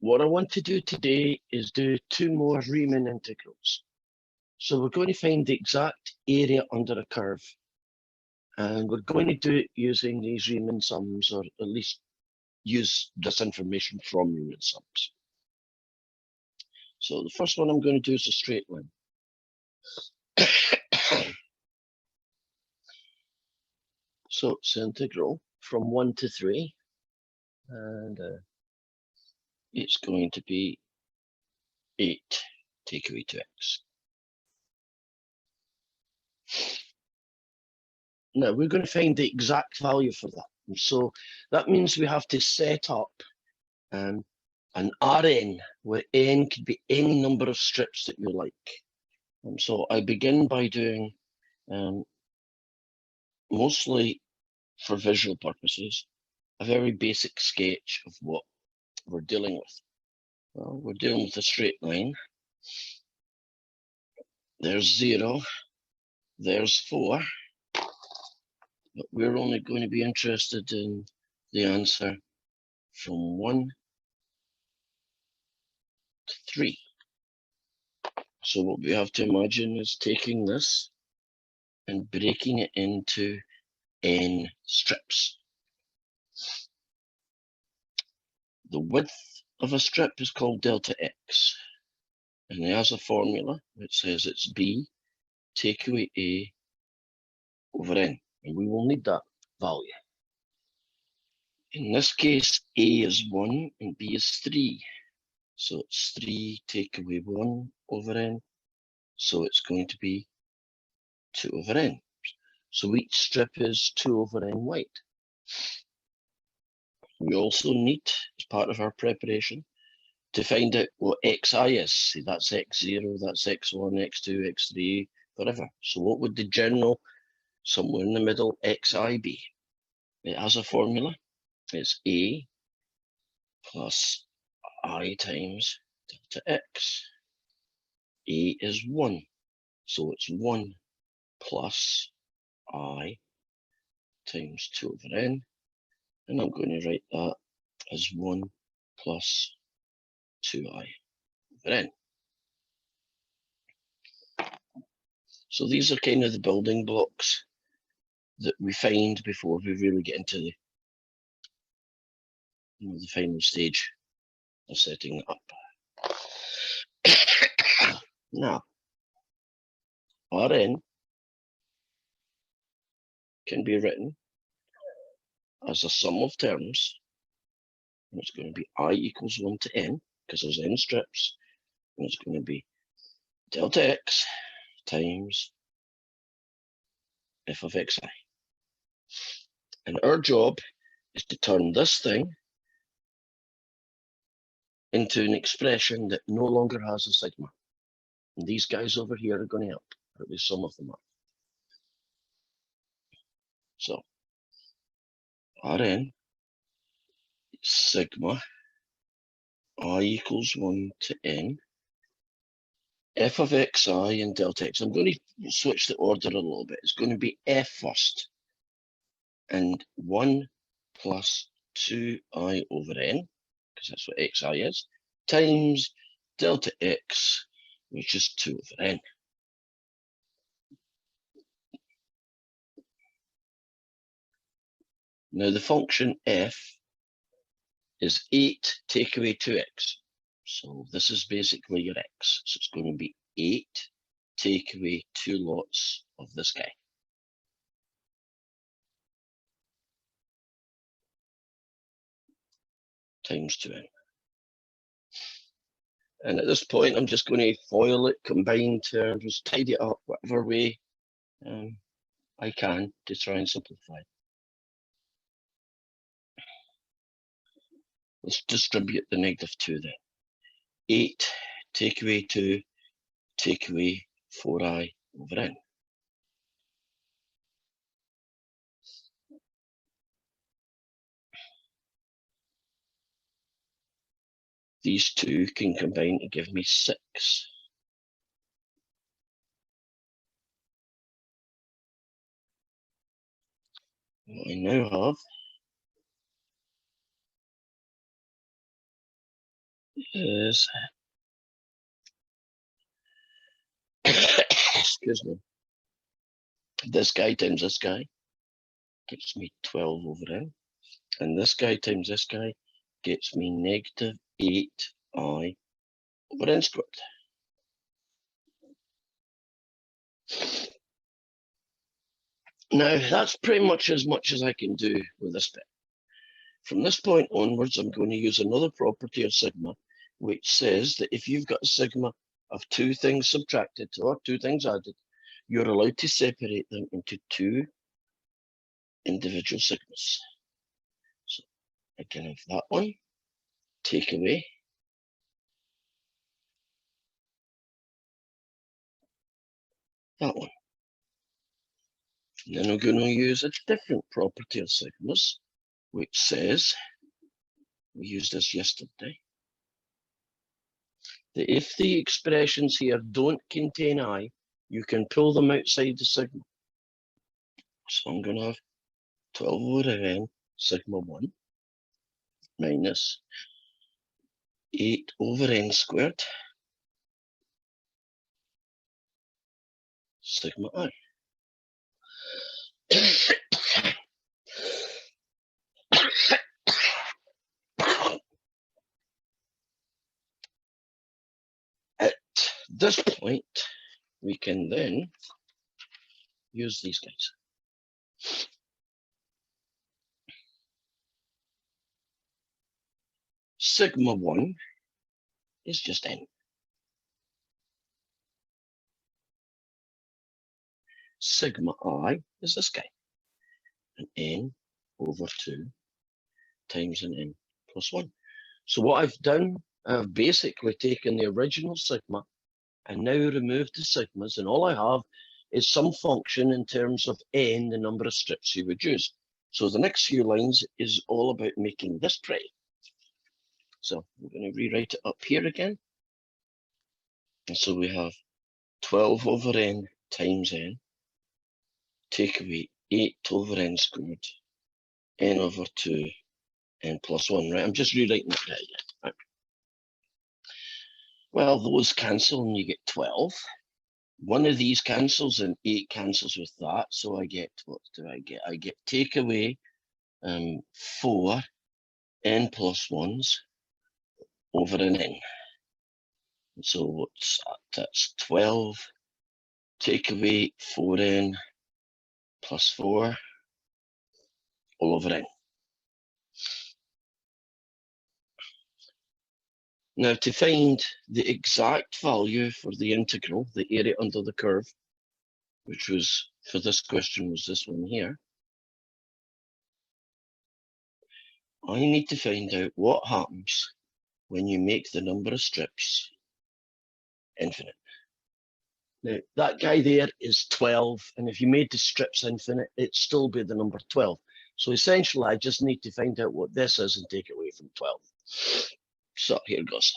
what I want to do today is do two more Riemann integrals. So we're going to find the exact area under a curve. And we're going to do it using these Riemann sums, or at least use this information from Riemann sums. So the first one I'm going to do is a straight line. So it's the integral from 1 to 3. And it's going to be 8 take away 2x. Now we're going to find the exact value for that. And so that means we have to set up an Rn, where n could be any number of strips that you like. And so I begin by doing, mostly for visual purposes, a very basic sketch of what we're dealing with. Well, we're dealing with a straight line. There's 0, there's 4, but we're only going to be interested in the answer from 1 to 3. So what we have to imagine is taking this and breaking it into n strips. The width of a strip is called delta x, and it has a formula that says it's b take away a over n, and we will need that value. In this case, a is 1 and b is 3, so it's 3 take away 1 over n, so it's going to be 2 over n. So each strip is 2 over n wide. We also need, as part of our preparation, to find out what xi is. See, that's x0, that's x1, x2, x3, whatever. So what would the general, somewhere in the middle, xi be? It has a formula. It's a plus I times delta x. A is 1, so it's 1 plus I times 2 over n. And I'm going to write that as 1 plus 2i over n. So these are kind of the building blocks that we find before we really get into the, the final stage of setting it up. Now, Rn can be written as a sum of terms, and it's going to be I equals 1 to n, because there's n strips, and it's going to be delta x times f of xi. And our job is to turn this thing into an expression that no longer has a sigma. And these guys over here are going to help, or at least some of them are. So, Rn sigma I equals 1 to n f of xi and delta x. I'm going to switch the order a little bit. It's going to be f first, and 1 plus 2i over n, because that's what xi is, times delta x, which is 2 over n. Now the function f is 8 take away 2x. So this is basically your x. So it's going to be 8 take away 2 lots of this guy. Times 2n. And at this point, I'm just going to FOIL it, combine terms, tidy it up, whatever way I can to try and simplify. Let's distribute the -2 then. 8 take away 2 take away 4i over n. These two can combine to give me 6. What I now have is excuse me, this guy times this guy gives me 12 over n, and this guy times this guy gets me negative 8i over n squared. Now, that's pretty much as I can do with this bit. From this point onwards, I'm going to use another property of sigma, which says that if you've got a sigma of two things subtracted or two things added, you're allowed to separate them into two individual sigmas. So I can have that one, take away that one. And then I'm going to use a different property of sigmas, which says, we used this yesterday, that if the expressions here don't contain I, you can pull them outside the sigma. So I'm going to have 12 over n sigma 1 minus 8 over n squared sigma I. At this point, we can then use these guys. Sigma 1 is just n. Sigma I is this guy, an n over 2 times an n plus 1. So what I've done, I've basically taken the original sigma and now removed the sigmas, and all I have is some function in terms of n, the number of strips you would use. So the next few lines is all about making this pretty. So I'm going to rewrite it up here again. And so we have 12 over n times n, take away 8 over n squared, n over 2, n plus 1, right? I'm just rewriting it right again. Right. Well, those cancel and you get 12. One of these cancels and 8 cancels with that. So I get, what do I get? I get take away 4 n plus 1s over an n. And so what's that? That's 12 take away 4n plus 4 all over n. Now, to find the exact value for the integral, the area under the curve, which was, for this question, was this one here, I need to find out what happens when you make the number of strips infinite. Now, that guy there is 12, and if you made the strips infinite, it'd still be the number 12. So essentially, I just need to find out what this is and take it away from 12. So here goes.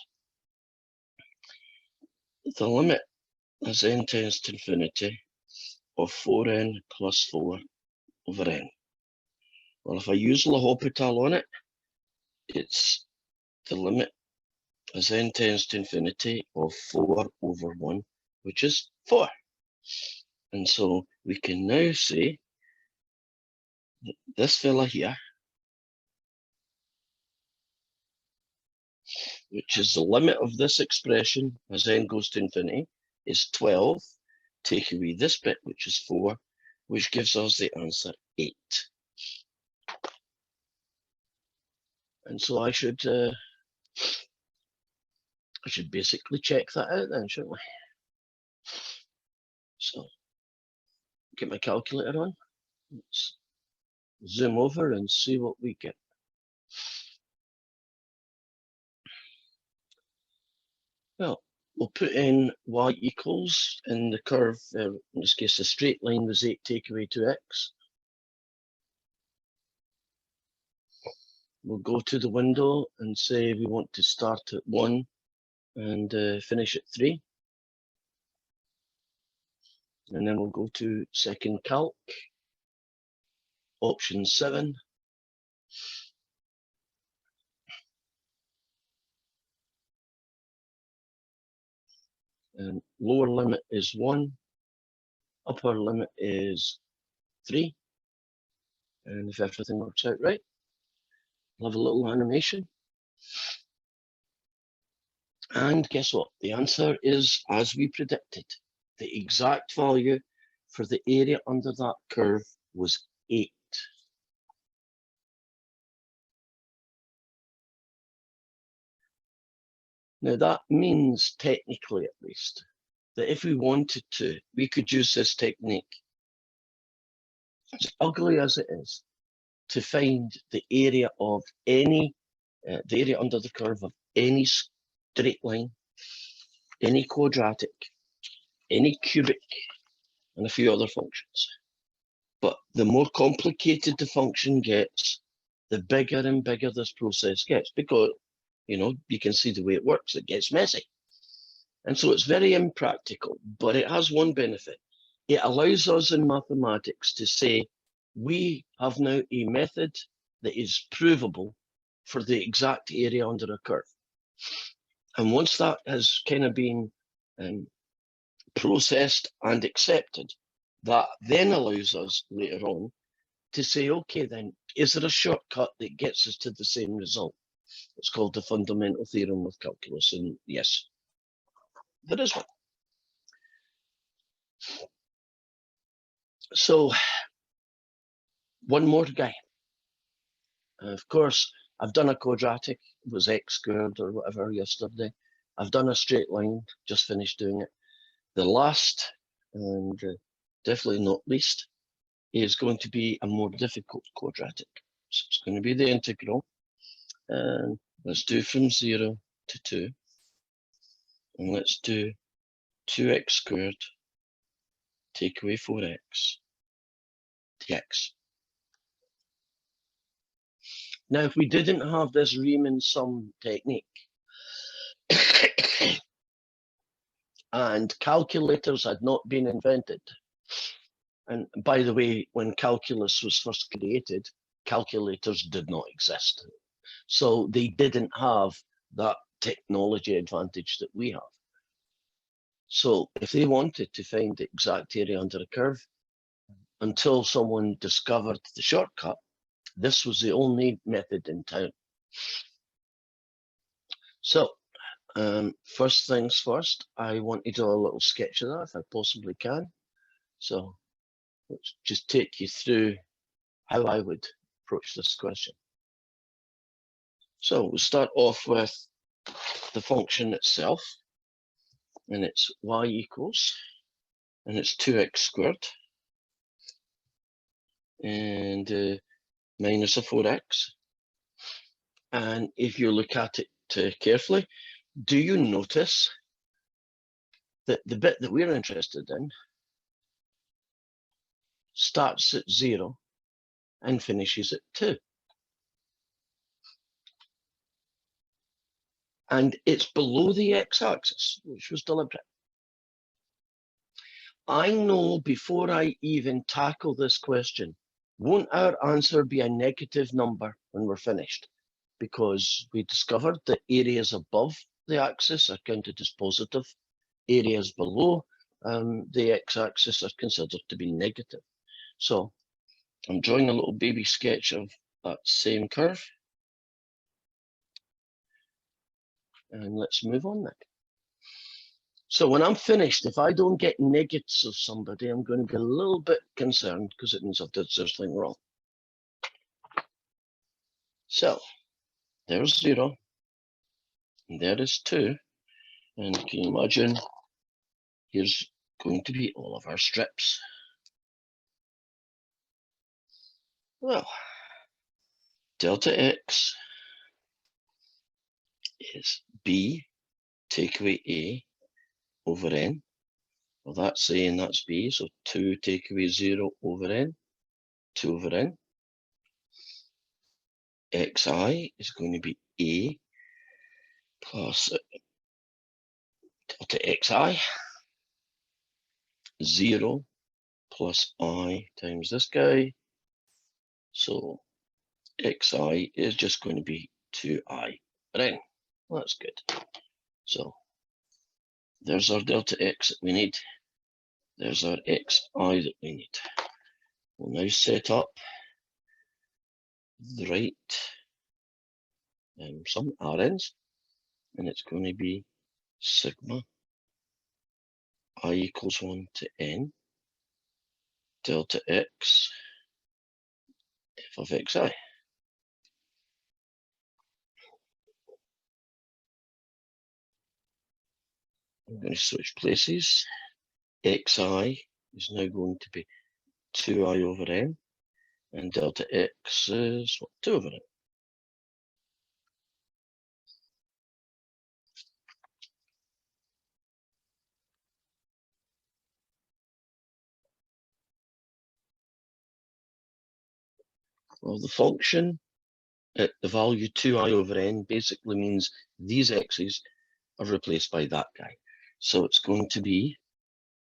The limit as n tends to infinity of 4n plus 4 over n. Well, if I use L'Hopital on it, it's the limit as n tends to infinity of 4 over 1, which is 4. And so we can now say that this fella here, which is the limit of this expression as n goes to infinity, is 12. Take away this bit, which is 4, which gives us the answer 8. And so I should basically check that out then, shouldn't we? So get my calculator on. Let's zoom over and see what we get. Well, we'll put in y equals in the curve. In this case, the straight line was 8 take away 2x. We'll go to the window and say we want to start at 1 and finish at 3. And then we'll go to second calc, option 7. And lower limit is 1, upper limit is 3. And if everything works out right, we'll have a little animation. And guess what? The answer is, as we predicted, the exact value for the area under that curve was 8. Now that means, technically at least, that if we wanted to, we could use this technique, as ugly as it is, to find the area of any, the area under the curve of any straight line, any quadratic, any cubic, and a few other functions. But the more complicated the function gets, the bigger and bigger this process gets, because, you know, you can see the way it works, it gets messy. And so it's very impractical, but it has one benefit. It allows us in mathematics to say, we have now a method that is provable for the exact area under a curve. And once that has kind of been processed and accepted, that then allows us later on to say, okay, then, is there a shortcut that gets us to the same result? It's called the fundamental theorem of calculus, and yes, there is one. So, one more guy. Of course, I've done a quadratic, it was x squared or whatever yesterday. I've done a straight line, just finished doing it. The last, and definitely not least, is going to be a more difficult quadratic. So it's going to be the integral. And let's do from 0 to 2. And let's do 2x squared, take away 4x, dx. Now, if we didn't have this Riemann sum technique, and calculators had not been invented, and by the way, when calculus was first created, calculators did not exist. So they didn't have that technology advantage that we have. So if they wanted to find the exact area under a curve, until someone discovered the shortcut, this was the only method in town. So first things first, I want to do a little sketch of that if I possibly can. So let's just take you through how I would approach this question. So we'll start off with the function itself, and it's y equals, and it's 2x squared, and minus a 4x. And if you look at it carefully, do you notice that the bit that we're interested in starts at 0 and finishes at 2? And it's below the x-axis, which was deliberate. I know before I even tackle this question, won't our answer be a negative number when we're finished? Because we discovered that areas above the axis are counted as positive. Areas below the x-axis are considered to be negative. So I'm drawing a little baby sketch of that same curve. And let's move on then. So when I'm finished, if I don't get negatives of somebody, I'm going to be a little bit concerned, because it means I've done something wrong. So there's 0, and there is 2. And can you imagine, here's going to be all of our strips. Well, delta x is b, take away a, over n. Well, that's a and that's b, so 2 take away 0 over n, 2 over n. Xi is going to be a plus delta xi, 0 plus I times this guy. So xi is just going to be 2i over n. Well, that's good. So There's our delta x that we need. There's our xi that we need. We'll now set up the right some RNs, and it's going to be sigma I equals 1 to n delta x f of xi. I'm going to switch places. Xi is now going to be 2i over n, and delta x is what, 2 over n. Well, the function at the value 2i over n basically means these x's are replaced by that guy. So it's going to be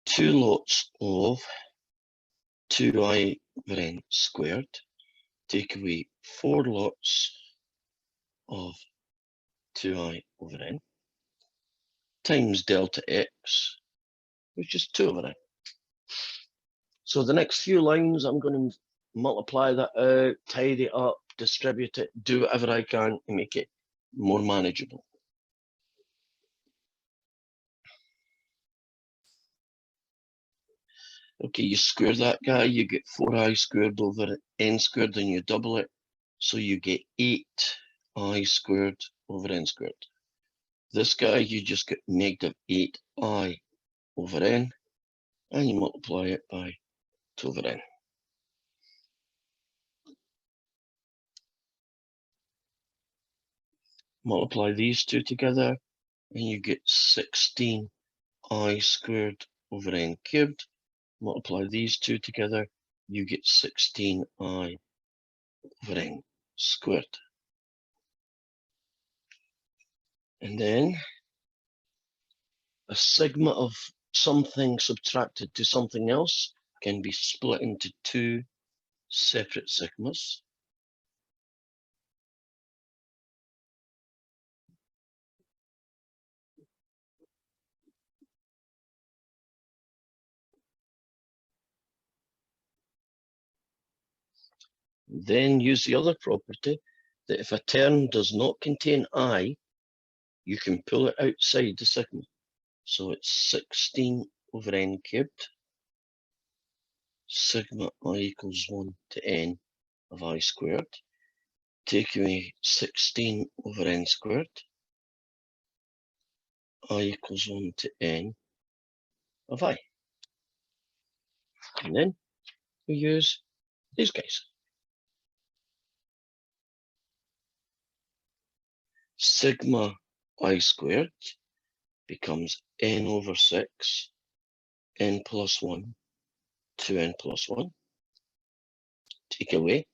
2 lots of 2i over n squared, take away 4 lots of 2i over n, times delta x, which is 2 over n. So the next few lines, I'm going to multiply that out, tidy it up, distribute it, do whatever I can to make it more manageable. Okay, you square that guy, you get 4i squared over n squared, and you double it, so you get 8i squared over n squared. This guy, you just get negative 8i over n, and you multiply it by 2 over n. Multiply these two together, and you get 16i squared over n cubed. Multiply these two together, you get 16i over n squared. And then a sigma of something subtracted to something else can be split into two separate sigmas. Then use the other property that if a term does not contain I, you can pull it outside the sigma. So it's 16 over n cubed, sigma I equals 1 to n of I squared, take away 16 over n squared, I equals 1 to n of I. And then we use these guys. Sigma I squared becomes n over 6, n plus 1 to n plus 1. Take away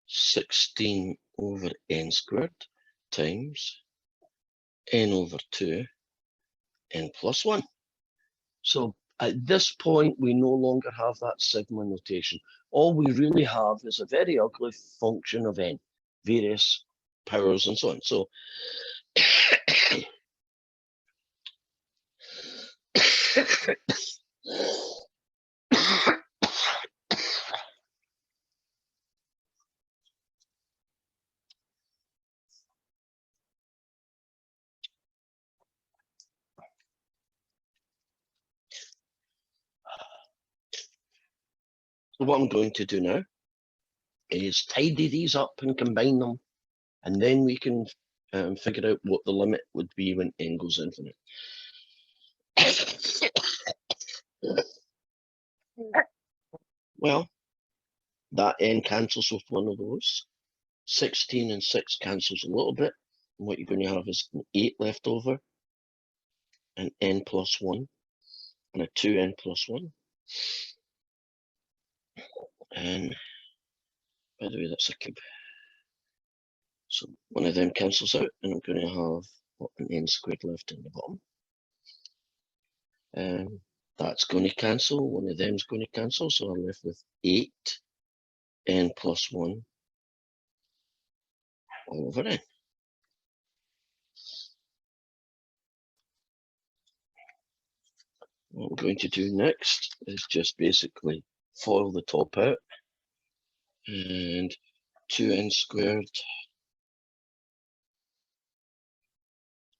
16 over n squared times n over 2, n plus 1. So at this point, we no longer have that sigma notation. All we really have is a very ugly function of n, various powers and so on. So what I'm going to do now is tidy these up and combine them, and then we can figure out what the limit would be when n goes infinite. Well, that n cancels with one of those. 16 and 6 cancels a little bit. And what you're going to have is an 8 left over, an n plus 1, and a 2n plus 1. And by the way, that's a cube. So one of them cancels out, and I'm going to have an n squared left in the bottom. That's going to cancel. One of them's going to cancel, so I'm left with 8 n plus 1 all over n. What we're going to do next is just basically FOIL the top out, and 2n squared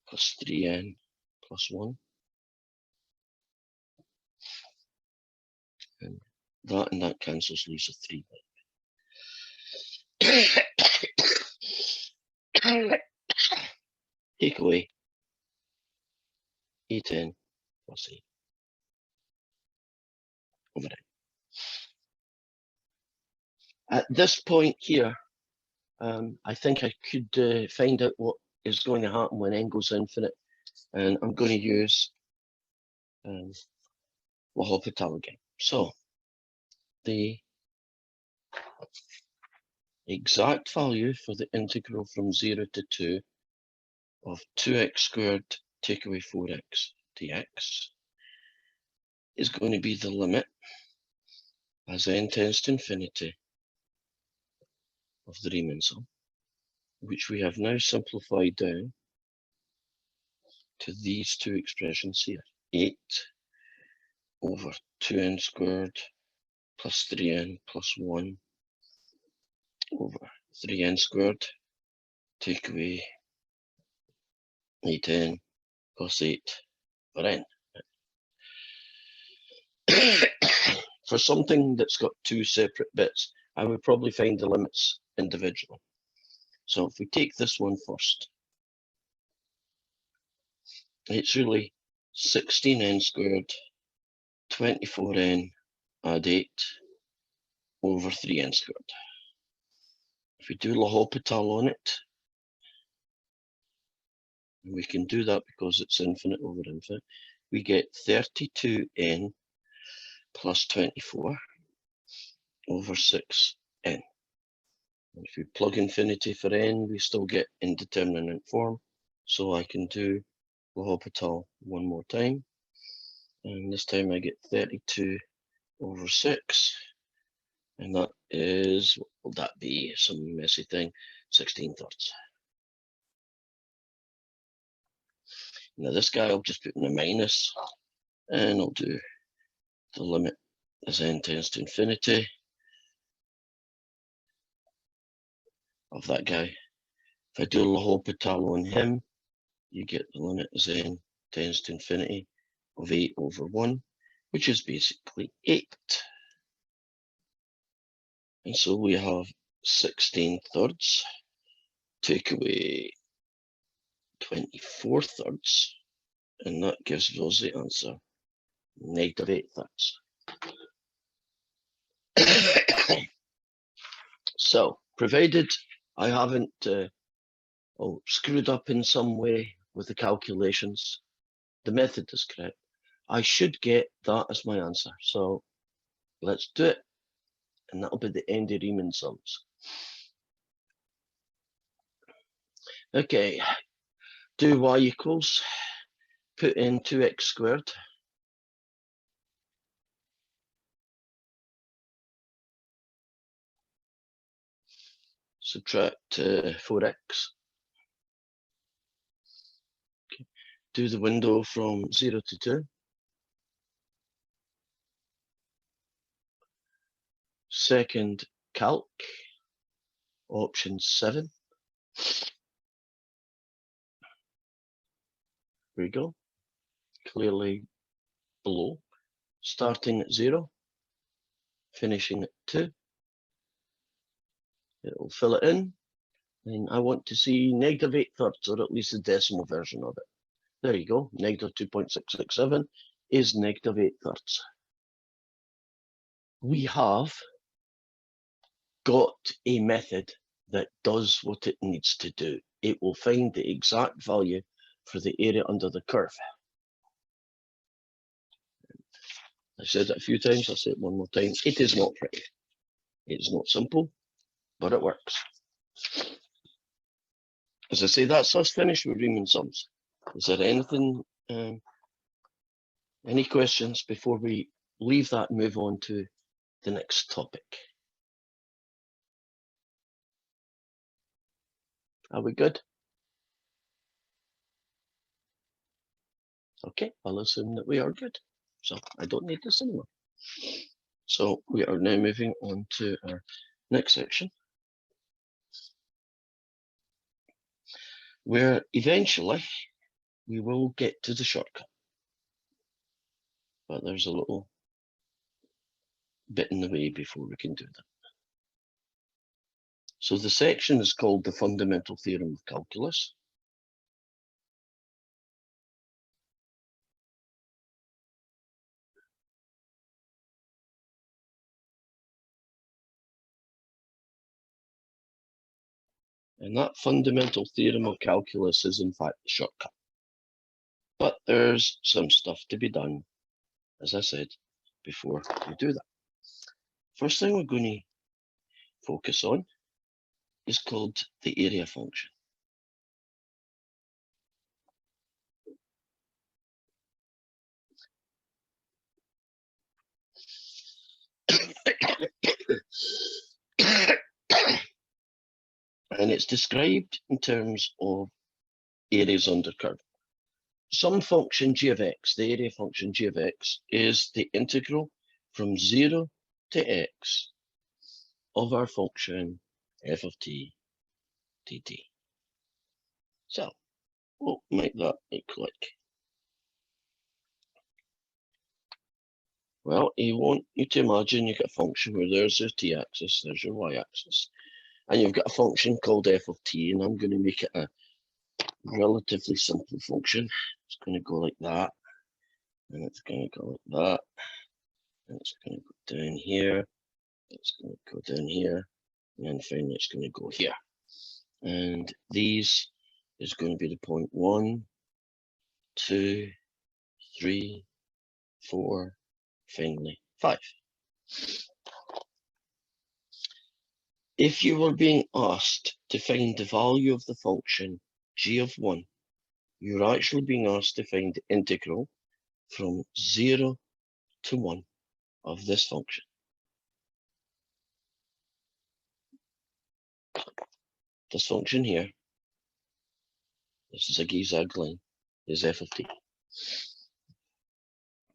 plus 3n plus 1. And that cancels, leaves a 3. Take away 8n plus 8 over n. At this point here, I think I could find out what is going to happen when n goes infinite, and I'm going to use L'Hopital again. So the exact value for the integral from 0 to 2 of 2x squared take away 4x dx is going to be the limit as n tends to infinity of the Riemann sum, which we have now simplified down to these two expressions here. 8 over 2n squared plus 3n plus 1 over 3n squared, take away 8n plus 8 for n. For something that's got two separate bits, I would probably find the limits individually. So if we take this one first, it's really 16n squared, 24n add 8 over 3n squared. If we do L'Hopital on it, and we can do that because it's infinite over infinite, we get 32n plus 24 over 6n. And if we plug infinity for n, we still get indeterminate form. So I can do L'Hopital one more time. And this time I get 32 over 6. And that is, what will that be? Some messy thing, 16/3. Now this guy I'll just put in a minus, and I'll do the limit as n tends to infinity of that guy. If I do L'Hopital on him, you get the limit as n tends to infinity of 8 over 1, which is basically 8. And so we have 16/3, take away 24/3, and that gives us the answer, -8/3. So, provided I haven't screwed up in some way with the calculations, the method is correct, I should get that as my answer. So let's do it, and that'll be the end of Riemann sums. Okay, do y equals, put in 2x squared, subtract 4x, okay. Do the window from 0 to 2, second calc, option 7, here we go, clearly below, starting at 0, finishing at 2, it'll fill it in, and I want to see -8/3, or at least the decimal version of it. There you go, -2.667 is -8/3. We have got a method that does what it needs to do. It will find the exact value for the area under the curve. I said it a few times, I'll say it one more time. It is not pretty. It's not simple, but it works. As I say, that's us finished with Riemann sums. Is there anything, any questions before we leave that and move on to the next topic? Are we good? Okay, I'll assume that we are good. So I don't need this anymore. So we are now moving on to our next section, where eventually we will get to the shortcut. But there's a little bit in the way before we can do that. So the section is called the Fundamental Theorem of Calculus. And that fundamental theorem of calculus is in fact the shortcut. But there's some stuff to be done, as I said, before we do that. First thing we're going to focus on is called the area function. And it's described in terms of areas under curve. Some function g of x, the area function g of x, is the integral from 0 to x of our function f of t dt. So we'll make that look like. Well, you want you to imagine you've got a function where there's your t-axis, there's your y-axis, and you've got a function called f of t, and I'm going to make it a relatively simple function. It's going to go like that, and it's going to go like that, and it's going to go down here, it's going to go down here, and then finally it's going to go here. And these is going to be the point 1, 2, 3, 4, finally 5. If you were being asked to find the value of the function g of 1, you're actually being asked to find the integral from 0 to 1 of this function. This function here, this zigzag line, is f of t.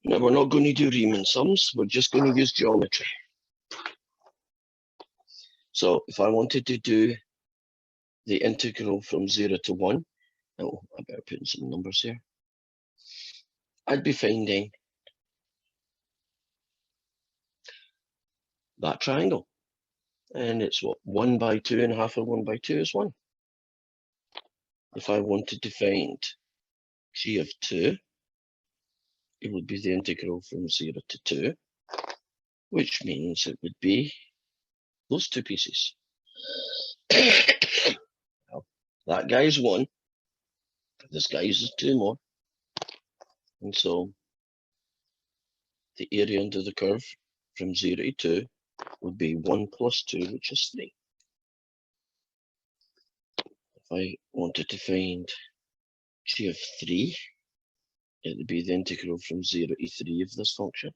Now we're not going to do Riemann sums, we're just going to use geometry. So if I wanted to do the integral from 0 to 1, oh, I better put in some numbers here. I'd be finding that triangle. And it's what, 1 by 2, and half of 1 by 2 is 1. If I wanted to find g of 2, it would be the integral from 0 to 2, which means it would be those two pieces. Well, that guy's 1, this guy's is 2 more. And so the area under the curve from 0 to 2 would be 1 plus 2, which is 3. If I wanted to find g of 3, it would be the integral from 0 to 3 of this function.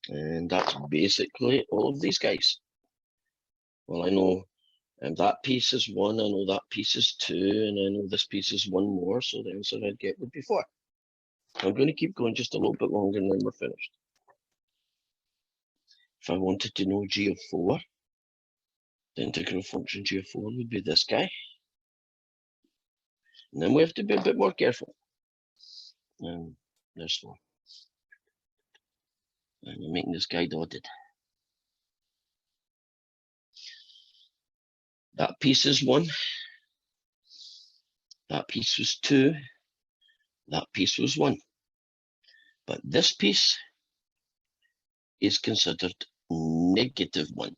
And that's basically all of these guys. Well, I know that piece is 1, I know that piece is 2, and I know this piece is 1 more, so the answer I'd get would be 4. I'm going to keep going just a little bit longer and then we're finished. If I wanted to know g of 4, the integral function g of 4 would be this guy. And then we have to be a bit more careful. There's 4. And I'm making this guy dotted. That piece is 1. That piece was 2. That piece was 1. But this piece is considered negative 1.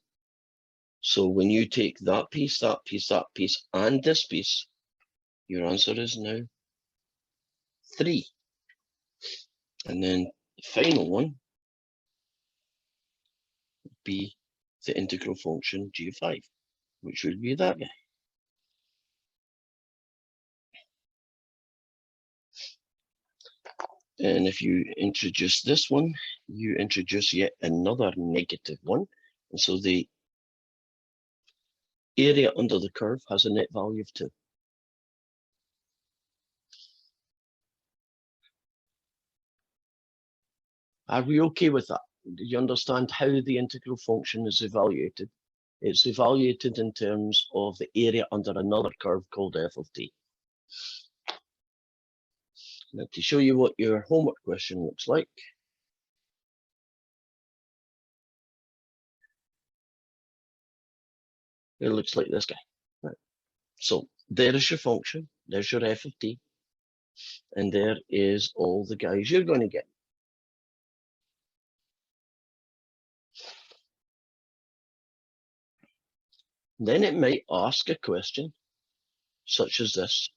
So when you take that piece, that piece, that piece, and this piece, your answer is now 3. And then the final one would be the integral function g of 5, which would be that guy. And if you introduce this one, you introduce yet another negative 1. And so the area under the curve has a net value of 2. Are we okay with that? Do you understand how the integral function is evaluated? It's evaluated in terms of the area under another curve called f of t. Now, to show you what your homework question looks like, it looks like this guy. Right. So there is your function, there's your f of t, and there is all the guys you're going to get. Then it might ask a question such as this.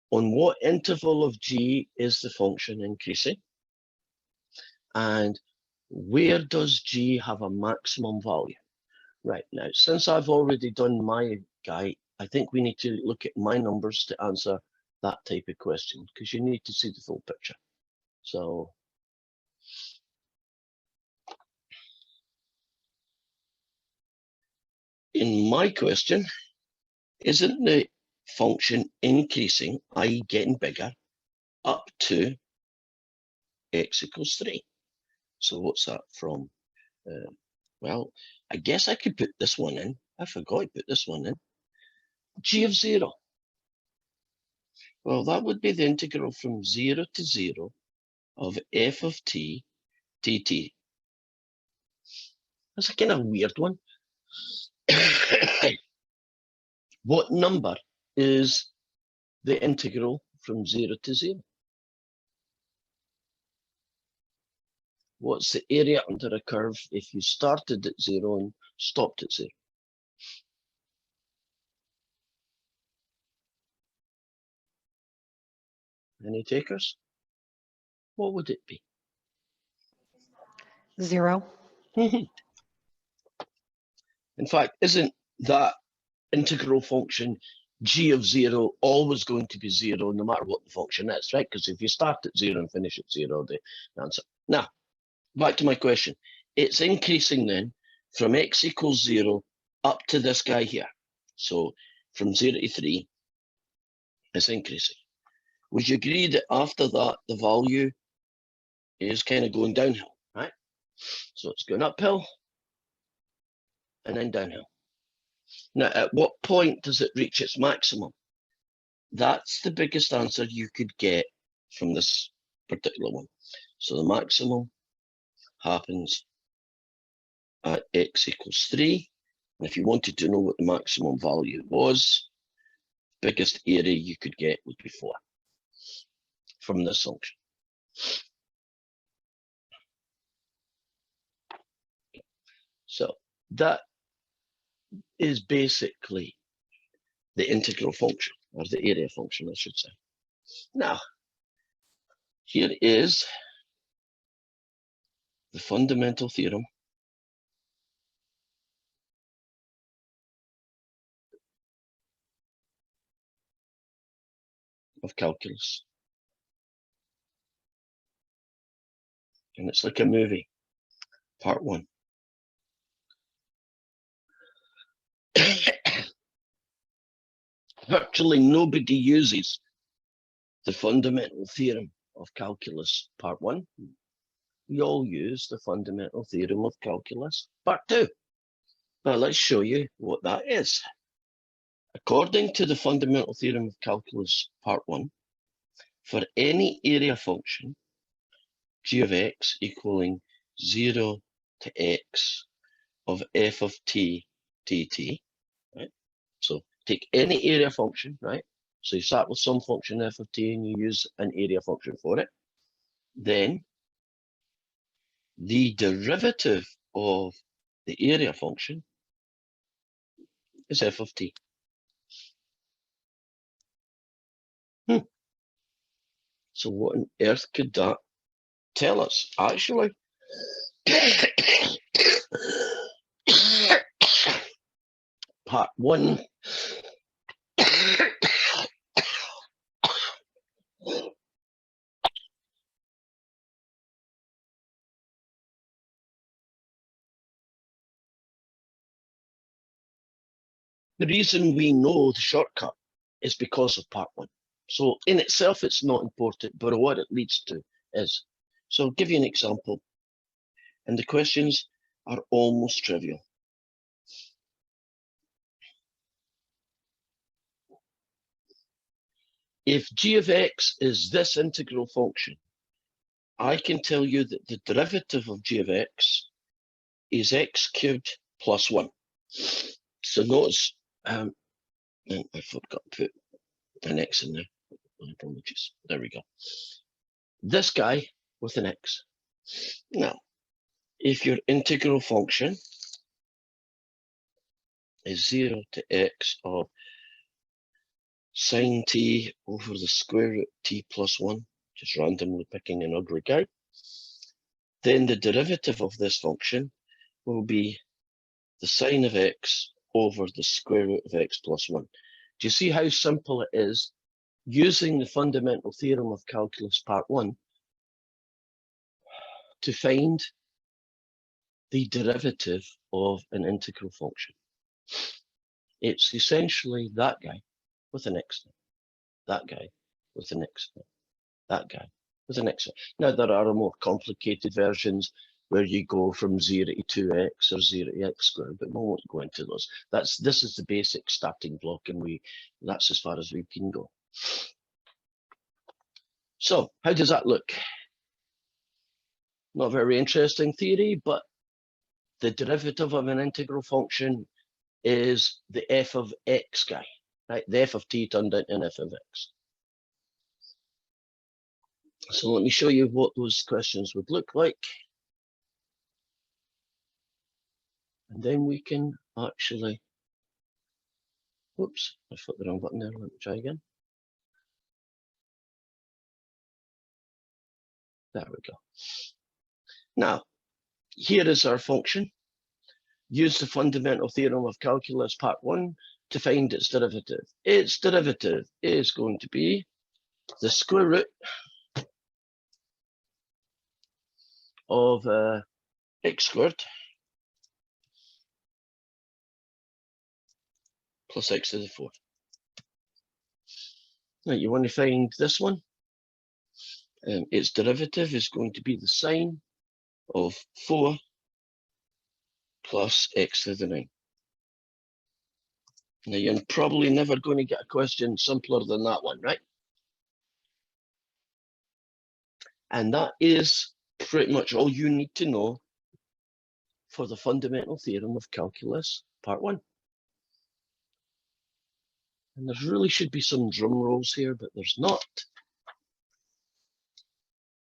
On what interval of g is the function increasing? And where does g have a maximum value? Right, now, since I've already done my guy, I think we need to look at my numbers to answer that type of question, because you need to see the full picture. So in my question, isn't the function increasing, i.e. getting bigger, up to x equals 3? So what's that from? Well, I guess I could put this one in. I forgot to put this one in. G of 0. Well, that would be the integral from 0 to 0 of f of t dt. That's a kind of weird one. What number is the integral from 0 to 0? What's the area under a curve if you started at 0 and stopped at 0? Any takers? What would it be? 0. In fact, isn't that integral function g of 0 always going to be 0 no matter what the function is, right? Because if you start at 0 and finish at 0, the answer. Now, back to my question. It's increasing then from x equals 0 up to this guy here. So from 0 to 3, it's increasing. Would you agree that after that, the value is kind of going downhill, right? So it's going uphill and then downhill. Now, at what point does it reach its maximum? That's the biggest answer you could get from this particular one. So the maximum happens at x equals 3. And if you wanted to know what the maximum value was, biggest area you could get would be 4 from this function. So that is basically the integral function, or the area function, I should say. Now, here is the fundamental theorem of calculus. And it's like a movie, part 1. Virtually nobody uses the fundamental theorem of calculus, part 1. We all use the fundamental theorem of calculus, part 2. Now let's show you what that is. According to the fundamental theorem of calculus, part 1, for any area function, g of x equaling 0 to x of f of t dt, right? So take any area function, right? So you start with some function f of t and you use an area function for it. Then the derivative of the area function is f of t. So what on earth could that tell us? Actually, part 1. The reason we know the shortcut is because of part 1. So in itself, it's not important, but what it leads to is. So I'll give you an example. And the questions are almost trivial. If g of x is this integral function, I can tell you that the derivative of g of x is x cubed plus 1. So notice, I forgot to put an x in there. My apologies. There we go. This guy with an x. Now, if your integral function is 0 to x of sine t over the square root t plus 1, just randomly picking an ugly guy, then the derivative of this function will be the sine of x over the square root of x plus 1. Do you see how simple it is using the fundamental theorem of calculus part 1 to find the derivative of an integral function? It's essentially that guy with an x, that guy with an x, that guy with an x. Now, there are more complicated versions where you go from 0 to 2x or 0 to x squared, but we won't go into those. This is the basic starting block, and that's as far as we can go. So how does that look? Not very interesting theory, but the derivative of an integral function is the f of x guy, right? The f of t turned into an f of x. So let me show you what those questions would look like. And then we can actually, whoops, I put the wrong button there. Let me try again. There we go. Now, here is our function. Use the fundamental theorem of calculus part 1 to find its derivative. Its derivative is going to be the square root of x squared plus x to the 4th. Now you want to find this one. Its derivative is going to be the sine of 4 plus x to the 9. Now you're probably never going to get a question simpler than that one, right? And that is pretty much all you need to know for the fundamental theorem of calculus part 1. And there really should be some drum rolls here, but there's not.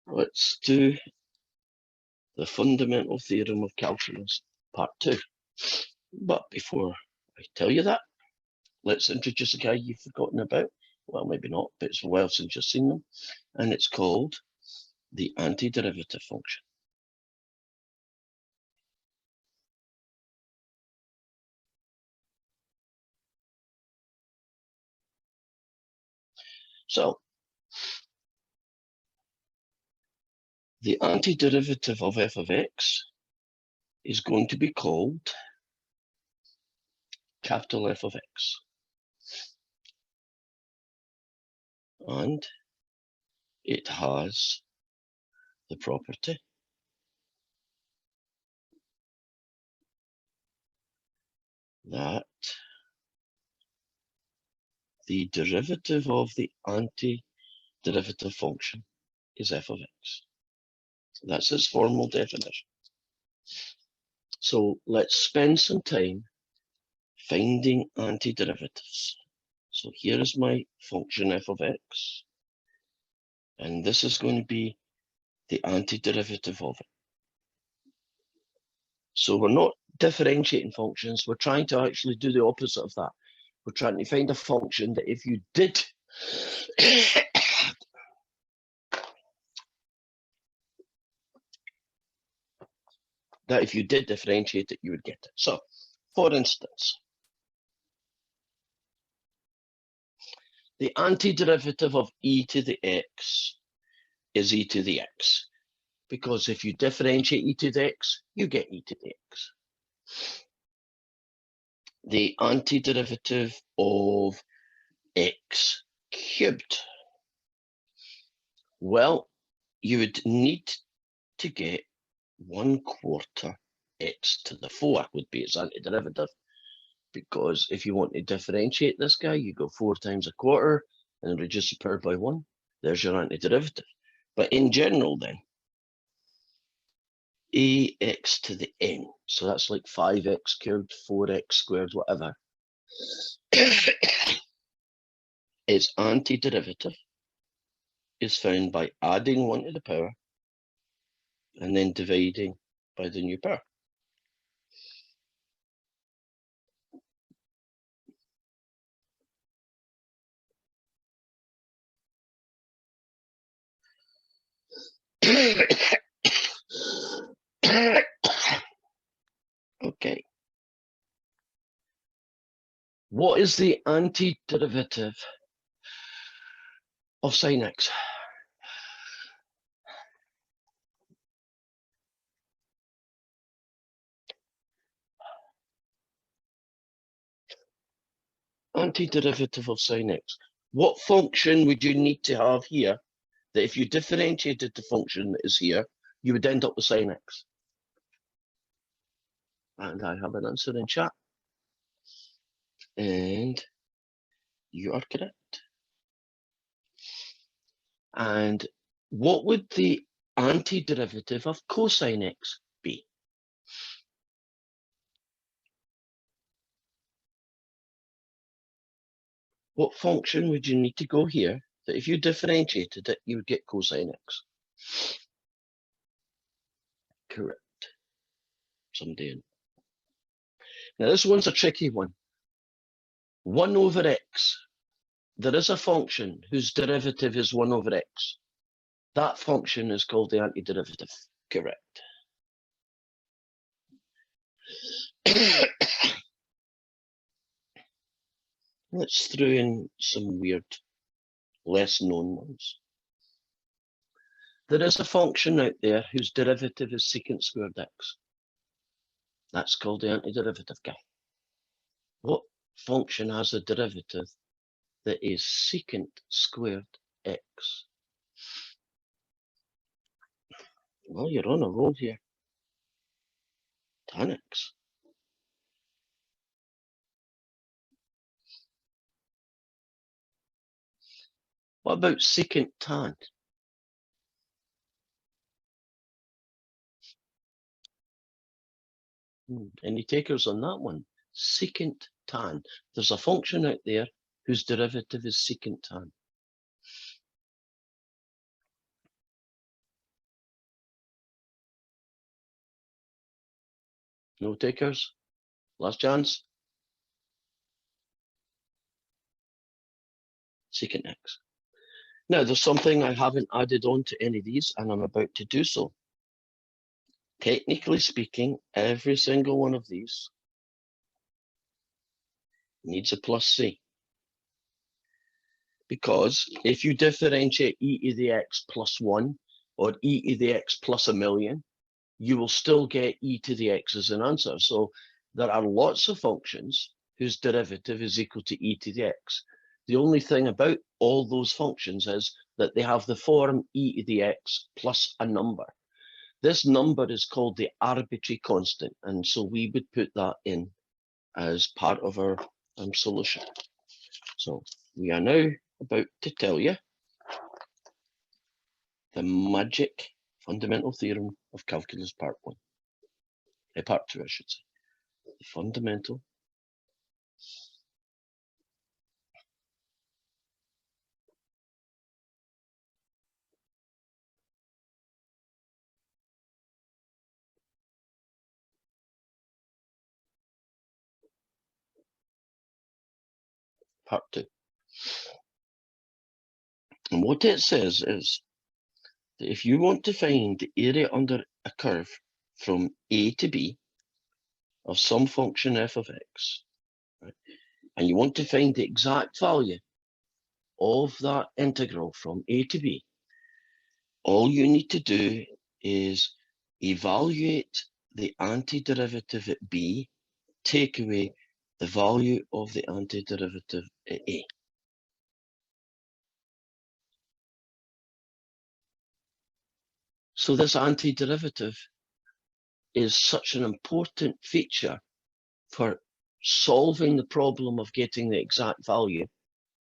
Let's do the fundamental theorem of calculus part 2. But before I tell you that, let's introduce a guy you've forgotten about. Well, maybe not, but it's a while since you've seen them. And it's called the antiderivative function. So, the antiderivative of f of x is going to be called capital F of x. And it has the property that the derivative of the antiderivative function is f of x. That's its formal definition. So let's spend some time finding antiderivatives. So here is my function f of x, and this is going to be the antiderivative of it. So we're not differentiating functions, we're trying to actually do the opposite of that. We're trying to find a function that if you did differentiate it, you would get it. So, for instance, the antiderivative of e to the x is e to the x, because if you differentiate e to the x, you get e to the x. The antiderivative of x cubed. Well, you would need to get 1/4 x to the 4 would be its antiderivative. Because if you want to differentiate this guy, you go 4 times 1/4 and reduce the power by 1. There's your antiderivative. But in general then, ax to the n, so that's like 5x cubed, 4x squared, whatever. Its antiderivative is found by adding 1 to the power and then dividing by the new power. Okay. What is the antiderivative of sine x? Antiderivative of sine x. What function would you need to have here that if you differentiated the function that is here, you would end up with sine x? And I have an answer in chat. And you are correct. And what would the antiderivative of cosine x be? What function would you need to go here that if you differentiated it, you would get cosine x? Correct. Somebody in. Now this one's a tricky one. 1 over x. There is a function whose derivative is 1 over x. That function is called the antiderivative. Correct. Let's throw in some weird, less known ones. There is a function out there whose derivative is secant squared x. That's called the antiderivative guy. What function has a derivative that is secant squared x? Well, you're on a roll here. Tan x. What about secant tan? Any takers on that one? Secant tan. There's a function out there whose derivative is secant tan. No takers? Last chance? Secant x. Now, there's something I haven't added on to any of these, and I'm about to do so. Technically speaking, every single one of these needs a plus c. Because if you differentiate e to the x plus 1 or e to the x plus 1,000,000, you will still get e to the x as an answer. So there are lots of functions whose derivative is equal to e to the x. The only thing about all those functions is that they have the form e to the x plus a number. This number is called the arbitrary constant, and so we would put that in as part of our solution. So we are now about to tell you the magic fundamental theorem of calculus part 1. Part 2, I should say. The fundamental part 2. And what it says is that if you want to find the area under a curve from a to b of some function f of x, right, and you want to find the exact value of that integral from a to b, all you need to do is evaluate the antiderivative at b, take away the value of the antiderivative at a. So this antiderivative is such an important feature for solving the problem of getting the exact value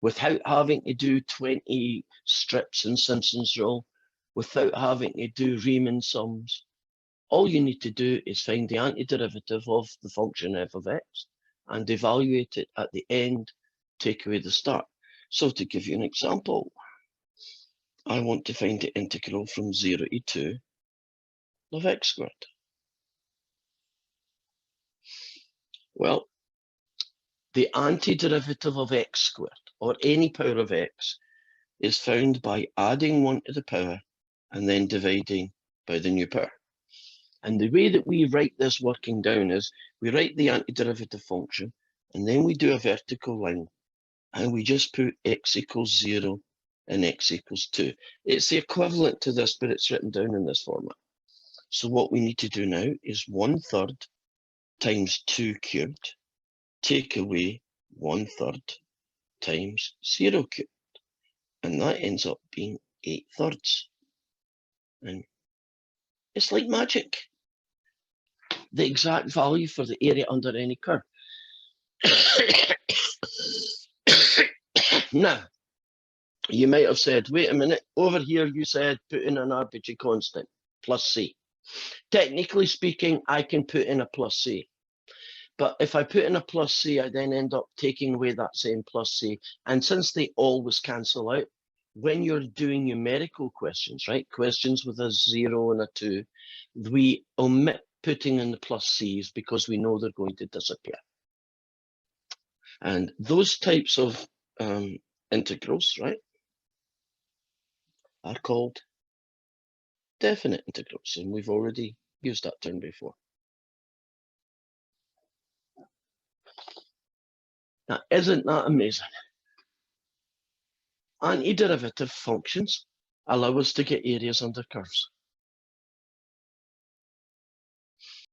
without having to do 20 strips in Simpson's rule, without having to do Riemann sums. All you need to do is find the antiderivative of the function f of x and evaluate it at the end, take away the start. So to give you an example, I want to find the integral from 0 to 2 of x squared. Well, the antiderivative of x squared, or any power of x, is found by adding 1 to the power and then dividing by the new power. And the way that we write this working down is we write the antiderivative function and then we do a vertical line and we just put x equals 0 and x equals 2. It's the equivalent to this, but it's written down in this format. So what we need to do now is 1/3 times 2 cubed, take away 1/3 times 0 cubed. And that ends up being 8/3. And it's like magic. The exact value for the area under any curve. Now, you might have said, wait a minute, over here you said put in an arbitrary constant, plus c. Technically speaking, I can put in a plus c. But if I put in a plus c, I then end up taking away that same plus c. And since they always cancel out, when you're doing numerical questions, right, questions with a 0 and a 2, we omit putting in the plus c's because we know they're going to disappear. And those types of integrals, right, are called definite integrals, and we've already used that term before. Now, isn't that amazing? Antiderivative functions allow us to get areas under curves.